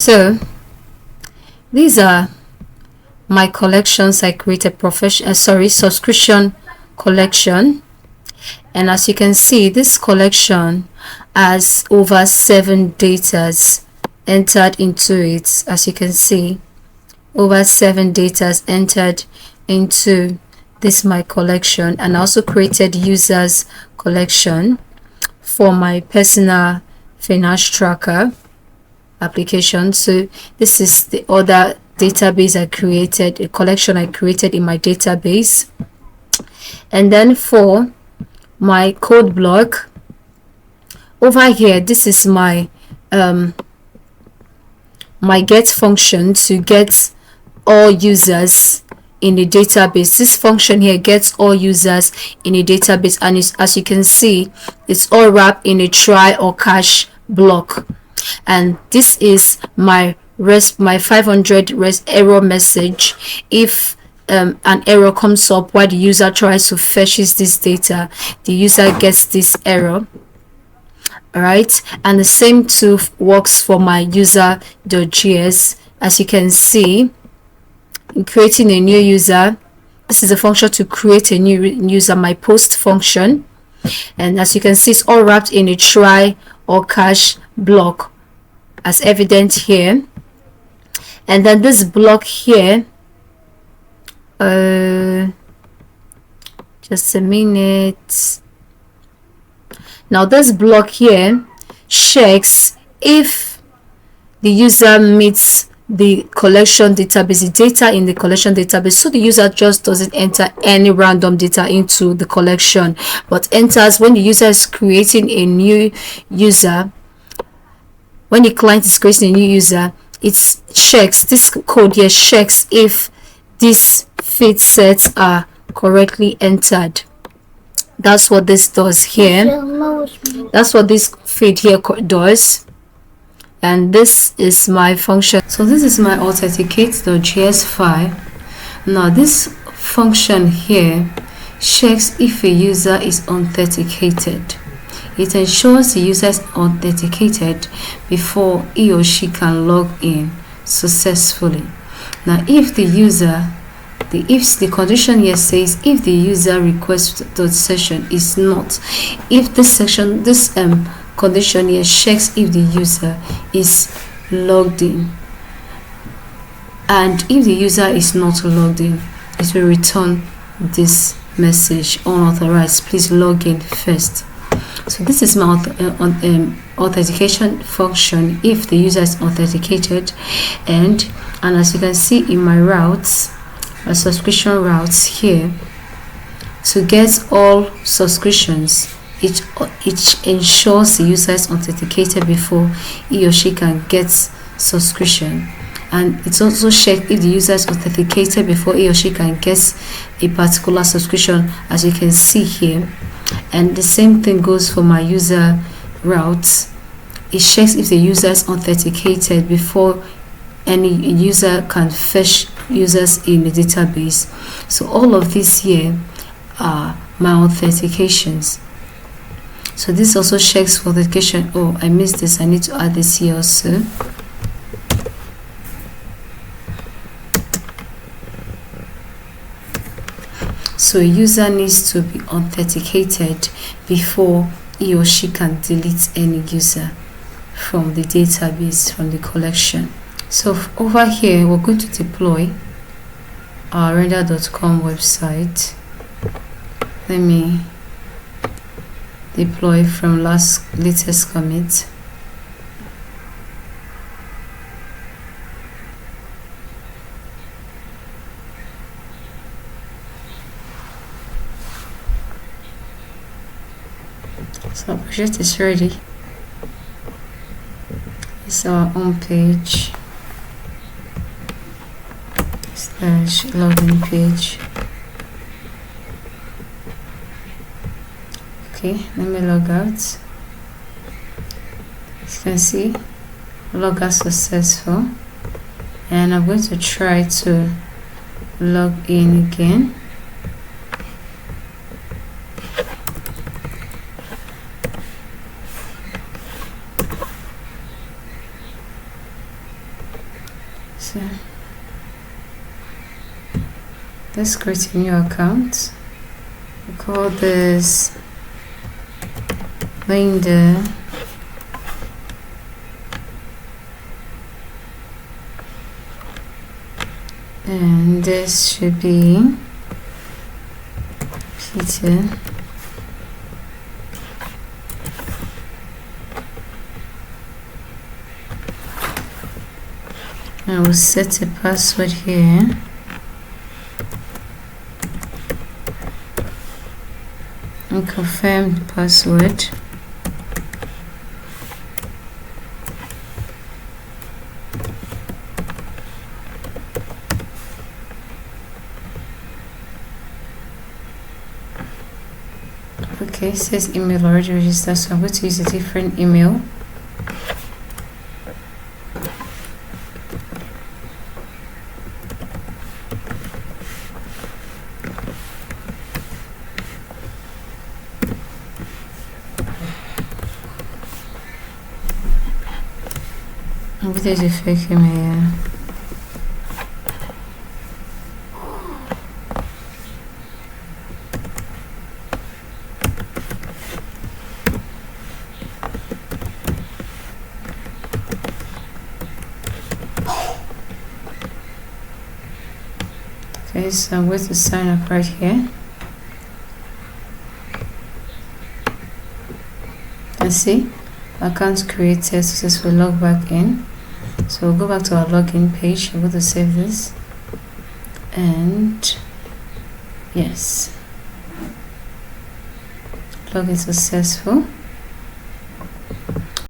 So these are my collections I created. Subscription collection, and as you can see, this collection has over 7 datas entered into it. As you can see, over 7 datas entered into this my collection. And I also created users collection for my personal finance tracker application. So this is the other database I created, a collection I created in my database. And then for my code block over here, this is my my get function to get all users in the database. This function here gets all users in a database, and as you can see, it's all wrapped in a try or catch block. And this is my 500 error message. If an error comes up while the user tries to fetch this data, the user gets this error. Alright, and the same too works for my user.js. As you can see, in creating a new user, this is a function to create a new user, my post function. And as you can see, it's all wrapped in a try or catch block, as evident here. And then this block here, just a minute. Now this block here checks if the user meets the collection database, the data in the collection database. So the user just doesn't enter any random data into the collection, but enters when the user is creating a new user. When the client is creating a new user, it checks, this code here checks if these feed sets are correctly entered. That's what this does here. That's what this feed here does. And this is my function. So this is my authenticate.js file. Now this function here checks if a user is authenticated. It ensures the user is authenticated before he or she can log in successfully. Now if the condition here says if the user request.session is not, if this condition here checks if the user is logged in, and if the user is not logged in, it will return this message: unauthorized, please log in first. So this is my authentication function if the user is authenticated. And as you can see in my routes, my subscription routes here, to get all subscriptions, it ensures the user is authenticated before he or she can get subscription. And it's also checked if the user is authenticated before he or she can get a particular subscription, as you can see here. And the same thing goes for my user routes. It checks if the user is authenticated before any user can fetch users in the database. So all of these here are my authentications. So this also checks for authentication. Oh, I missed this. I need to add this here also. So a user needs to be authenticated before he or she can delete any user from the database, from the collection. So over here, we're going to deploy our render.com website. Let me deploy from latest commit. So our project is ready. It's our home page / login page. Okay, let me log out. As you can see, log out successful, and I'm going to try to log in again. So let's create a new account. We call this Linda and this should be Peter. I will set a password here. And confirm the password. Okay, it says email already registered, so I'm going to use a different email. I'm going to use a fake email. Okay, so I'm going to sign up right here. And see, account created, successful, log back in. So we'll go back to our login page. I'm going to save this. And yes, login successful.